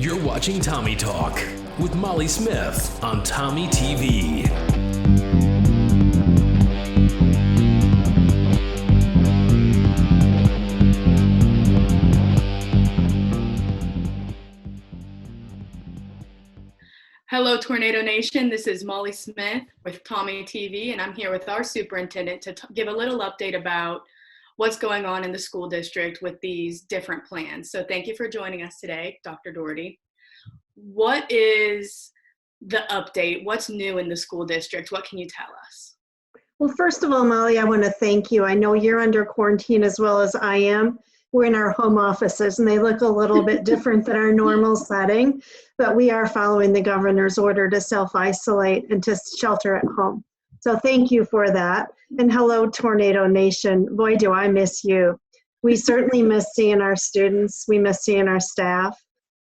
You're watching Tommy Talk with Molly Smith on Tommy TV. Hello, Tornado Nation. This is Molly Smith with Tommy TV, and I'm here with our superintendent to give a little update about what's going on in the school district with these different plans. So thank you for joining us today, Dr. Dougherty. What is the update? What's new in the school district? What can you tell us? Well, first of all, Molly, I want to thank you. I know you're under quarantine as well as I am. We're in our home offices and they look a little bit different than our normal setting, but we are following the governor's order to self-isolate and to shelter at home. So thank you for that. And hello, Tornado Nation. Boy, do I miss you. We certainly miss seeing our students. We miss seeing our staff,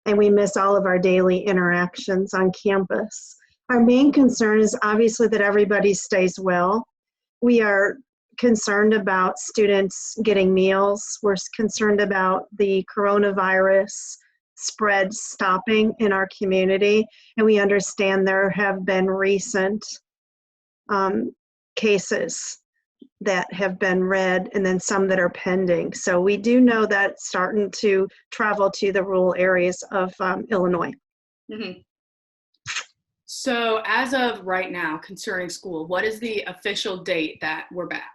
and we miss all of our daily interactions on campus. Our main concern is obviously that everybody stays well. We are concerned about students getting meals. We're concerned about the coronavirus spread stopping in our community. And we understand there have been recent cases that have been read and then some that are pending. So we do know that it's starting to travel to the rural areas of Illinois. Mm-hmm. So as of right now, concerning school, what is the official date that we're back?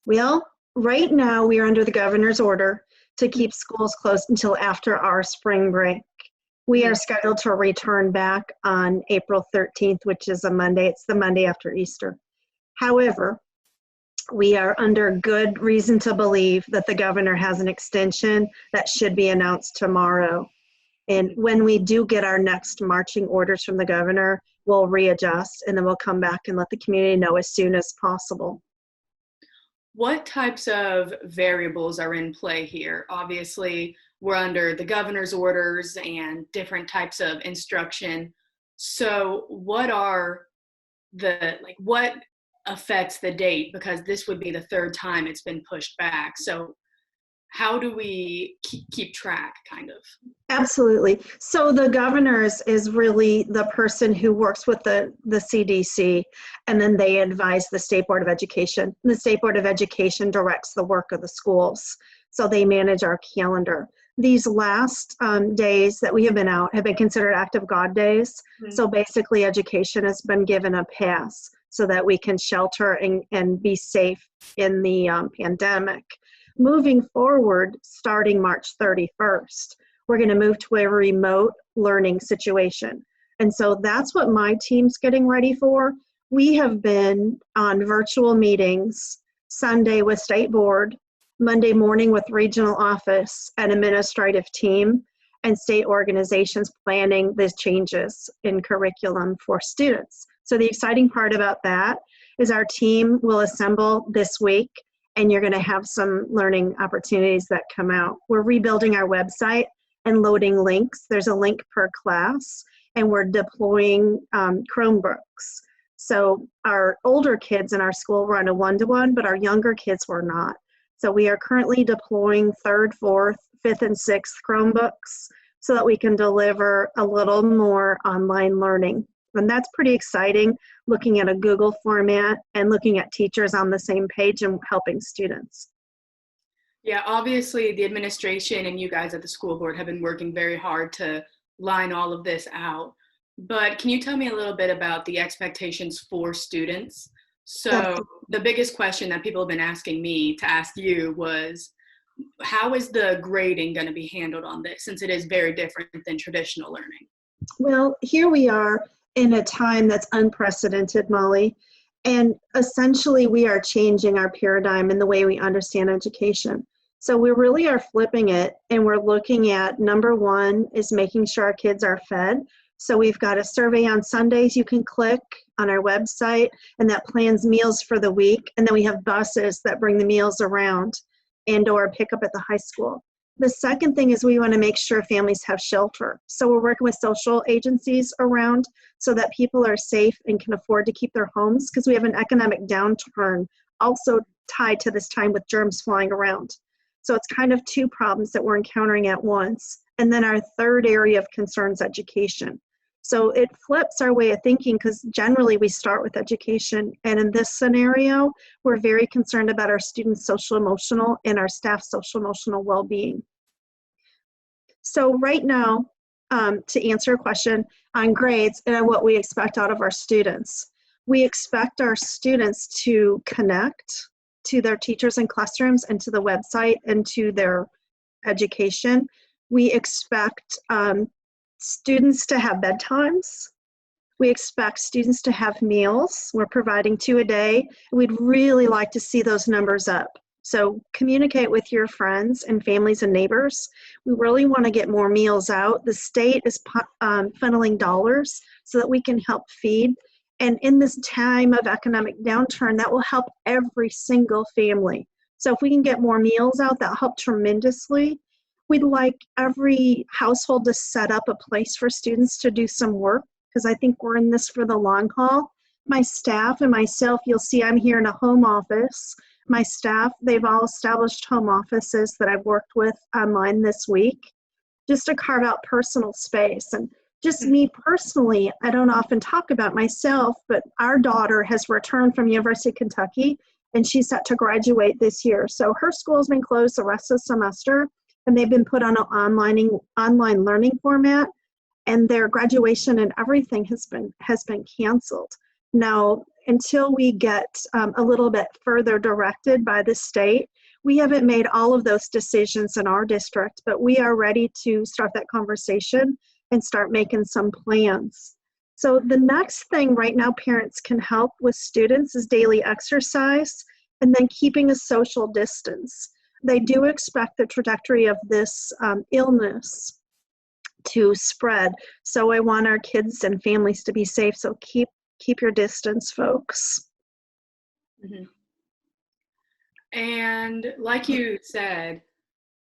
Well, right now we are under the governor's order to keep schools closed until after our spring break. We are scheduled to return back on April 13th, which is a Monday. It's the Monday after Easter. However, we are under good reason to believe that the governor has an extension that should be announced tomorrow. And when we do get our next marching orders from the governor, we'll readjust and then we'll come back and let the community know as soon as possible. What types of variables are in play here? Obviously, we're under the governor's orders and different types of instruction. So what are what affects the date? Because this would be the third time it's been pushed back. So how do we keep track, kind of? Absolutely. So the governor is really the person who works with the CDC, and then they advise the State Board of Education. The State Board of Education directs the work of the schools. So they manage our calendar. These last days that we have been out have been considered act of God days. Mm-hmm. So basically education has been given a pass so that we can shelter and be safe in the pandemic. Moving forward, starting March 31st, we're going to move to a remote learning situation. And so that's what my team's getting ready for. We have been on virtual meetings Sunday with State Board, Monday morning with regional office and administrative team, and state organizations planning the changes in curriculum for students. So the exciting part about that is our team will assemble this week, and you're going to have some learning opportunities that come out. We're rebuilding our website and loading links. There's a link per class, and we're deploying Chromebooks. So our older kids in our school were on a one-to-one, but our younger kids were not. So we are currently deploying 3rd, 4th, 5th, and 6th Chromebooks so that we can deliver a little more online learning. And that's pretty exciting, looking at a Google format and looking at teachers on the same page and helping students. Yeah, obviously the administration and you guys at the school board have been working very hard to line all of this out. But can you tell me a little bit about the expectations for students? So the biggest question that people have been asking me to ask you was, how is the grading going to be handled on this, since it is very different than traditional learning? Well, here we are in a time that's unprecedented, Molly, and essentially we are changing our paradigm in the way we understand education. So we really are flipping it, and we're looking at, number one is making sure our kids are fed. So we've got a survey on Sundays you can click on our website, and that plans meals for the week. And then we have buses that bring the meals around and or pick up at the high school. The second thing is we want to make sure families have shelter. So we're working with social agencies around so that people are safe and can afford to keep their homes, because we have an economic downturn also tied to this time with germs flying around. So it's kind of two problems that we're encountering at once. And then our third area of concern is education. So it flips our way of thinking, because generally we start with education. And in this scenario, we're very concerned about our students' social emotional and our staff's social emotional well-being. So right now, to answer your question on grades and on what we expect out of our students, we expect our students to connect to their teachers in classrooms and to the website and to their education. We expect students to have bedtimes. We expect students to have meals. We're providing 2 a day. We'd really like to see those numbers up. So communicate with your friends and families and neighbors. We really want to get more meals out. The state is funneling dollars so that we can help feed. And in this time of economic downturn, that will help every single family. So if we can get more meals out, that'll help tremendously. We'd like every household to set up a place for students to do some work, because I think we're in this for the long haul. My staff and myself, you'll see I'm here in a home office. My staff, they've all established home offices that I've worked with online this week, just to carve out personal space. And just me personally, I don't often talk about myself, but our daughter has returned from University of Kentucky, and she's set to graduate this year. So her school's been closed the rest of the semester, and they've been put on an online learning format, and their graduation and everything has been canceled. Now, until we get a little bit further directed by the state, we haven't made all of those decisions in our district, but we are ready to start that conversation and start making some plans. So the next thing right now parents can help with students is daily exercise and then keeping a social distance. They do expect the trajectory of this illness to spread. So I want our kids and families to be safe. So keep your distance, folks. Mm-hmm. And like you said,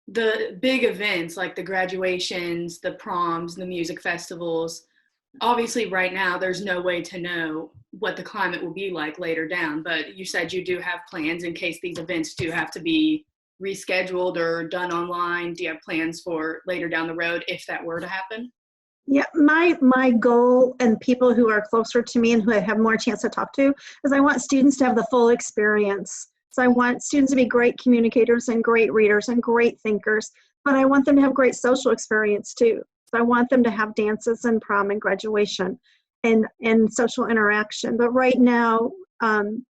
the big events like the graduations, the proms, the music festivals, obviously right now there's no way to know what the climate will be like later down, but you said you do have plans in case these events do have to be rescheduled or done online. Do you have plans for later down the road if that were to happen? Yeah, my goal, and people who are closer to me and who I have more chance to talk to, is I want students to have the full experience. So I want students to be great communicators and great readers and great thinkers, but I want them to have great social experience too. So I want them to have dances and prom and graduation and social interaction. But right now,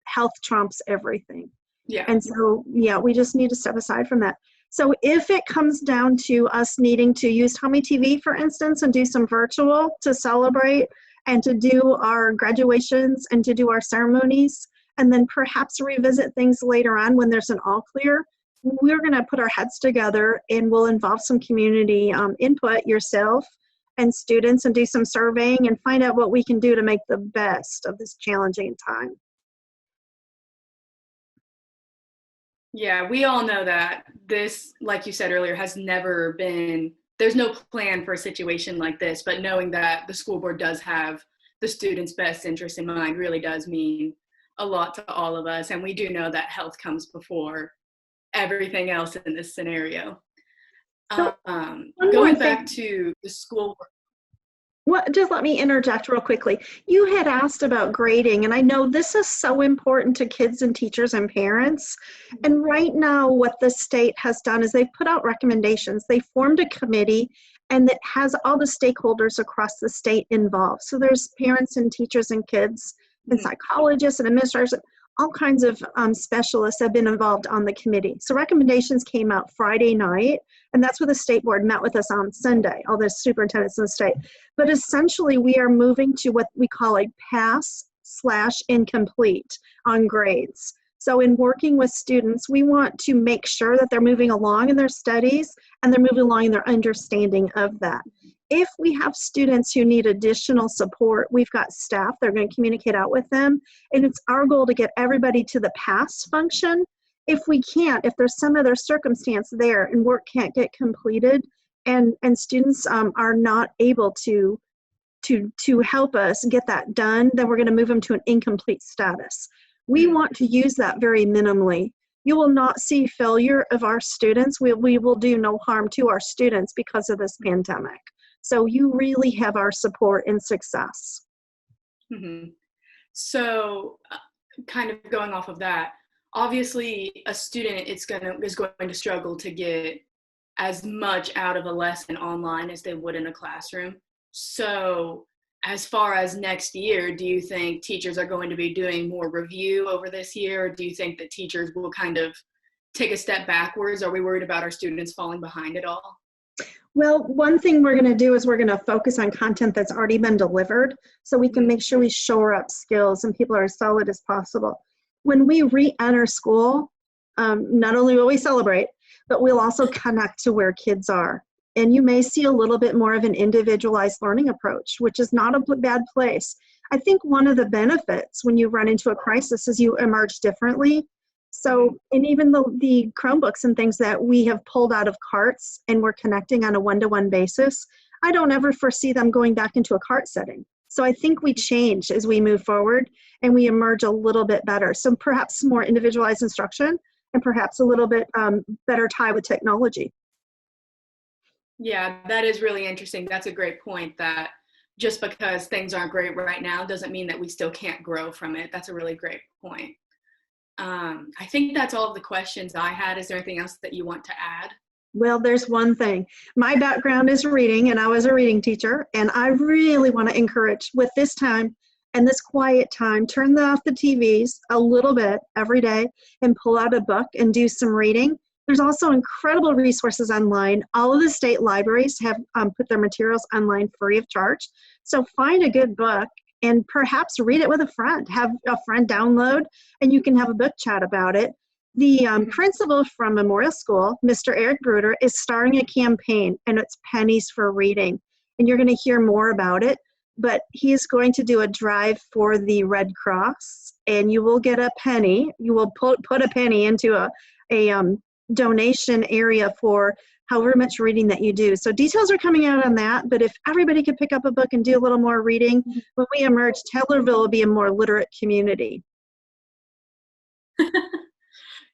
health trumps everything. Yeah. And so, yeah, we just need to step aside from that. So if it comes down to us needing to use Tommy TV, for instance, and do some virtual to celebrate and to do our graduations and to do our ceremonies, and then perhaps revisit things later on when there's an all clear, we're going to put our heads together and we'll involve some community input, yourself and students, and do some surveying and find out what we can do to make the best of this challenging time. Yeah, we all know that this, like you said earlier, has never been, there's no plan for a situation like this, but knowing that the school board does have the students' best interest in mind really does mean a lot to all of us. And we do know that health comes before everything else in this scenario. So, going back to the school. Just let me interject real quickly. You had asked about grading, and I know this is so important to kids and teachers and parents. And right now, what the state has done is they've put out recommendations. They formed a committee, and it has all the stakeholders across the state involved. So there's parents and teachers and kids and psychologists and administrators. All kinds of specialists have been involved on the committee. So recommendations came out Friday night, and that's what the state board met with us on Sunday, all the superintendents in the state. But essentially, we are moving to what we call a pass/incomplete on grades. So in working with students, we want to make sure that they're moving along in their studies and they're moving along in their understanding of that. If we have students who need additional support, we've got staff that are going to communicate out with them. And it's our goal to get everybody to the pass function. If we can't, if there's some other circumstance there and work can't get completed and students are not able to help us get that done, then we're going to move them to an incomplete status. We want to use that very minimally. You will not see failure of our students. We will do no harm to our students because of this pandemic. So you really have our support in success. Mm-hmm. So kind of going off of that, obviously a student is going to struggle to get as much out of a lesson online as they would in a classroom. So as far as next year, do you think teachers are going to be doing more review over this year? Or do you think that teachers will kind of take a step backwards? Are we worried about our students falling behind at all? Well, one thing we're going to do is we're going to focus on content that's already been delivered so we can make sure we shore up skills and people are as solid as possible. When we re-enter school, not only will we celebrate, but we'll also connect to where kids are. And you may see a little bit more of an individualized learning approach, which is not a bad place. I think one of the benefits when you run into a crisis is you emerge differently. So, and even the Chromebooks and things that we have pulled out of carts and we're connecting on a one-to-one basis, I don't ever foresee them going back into a cart setting. So I think we change as we move forward and we emerge a little bit better. So perhaps more individualized instruction and perhaps a little bit better tie with technology. Yeah, that is really interesting. That's a great point, that just because things aren't great right now doesn't mean that we still can't grow from it. That's a really great point. I think that's all of the questions I had. Is there anything else that you want to add? Well, there's one thing. My background is reading, and I was a reading teacher, and I really want to encourage with this time and this quiet time, turn off the TVs a little bit every day and pull out a book and do some reading. There's also incredible resources online. All of the state libraries have put their materials online free of charge. So find a good book and perhaps read it with a friend. Have a friend download, and you can have a book chat about it. The principal from Memorial School, Mr. Eric Bruder, is starting a campaign, and it's Pennies for Reading. And you're going to hear more about it, but he is going to do a drive for the Red Cross, and you will get a penny. You will put a penny into a donation area for however much reading that you do. So details are coming out on that, but if everybody could pick up a book and do a little more reading, when we emerge, Taylorville will be a more literate community.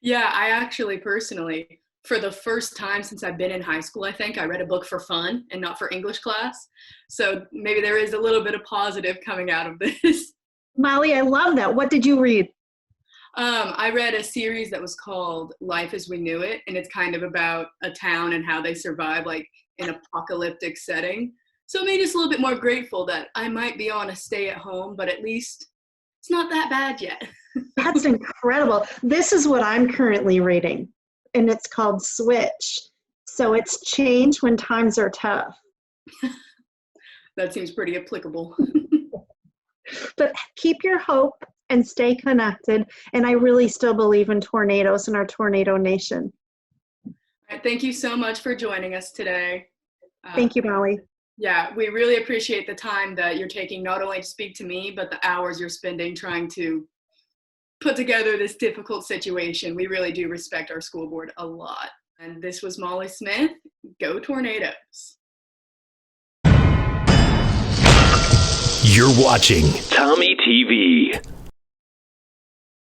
Yeah, I actually personally, for the first time since I've been in high school, I think I read a book for fun and not for English class. So maybe there is a little bit of positive coming out of this. Molly, I love that. What did you read? I read a series that was called Life as We Knew It, and it's kind of about a town and how they survive like in an apocalyptic setting. So it made us a little bit more grateful that I might be on a stay at home, but at least it's not that bad yet. That's incredible. This is what I'm currently reading, and it's called Switch. So it's change when times are tough. That seems pretty applicable. But keep your hope and stay connected. And I really still believe in tornadoes in our tornado nation. All right, thank you so much for joining us today. Thank you, Molly. Yeah, we really appreciate the time that you're taking, not only to speak to me, but the hours you're spending trying to put together this difficult situation. We really do respect our school board a lot. And this was Molly Smith. Go Tornadoes. You're watching Tommy TV.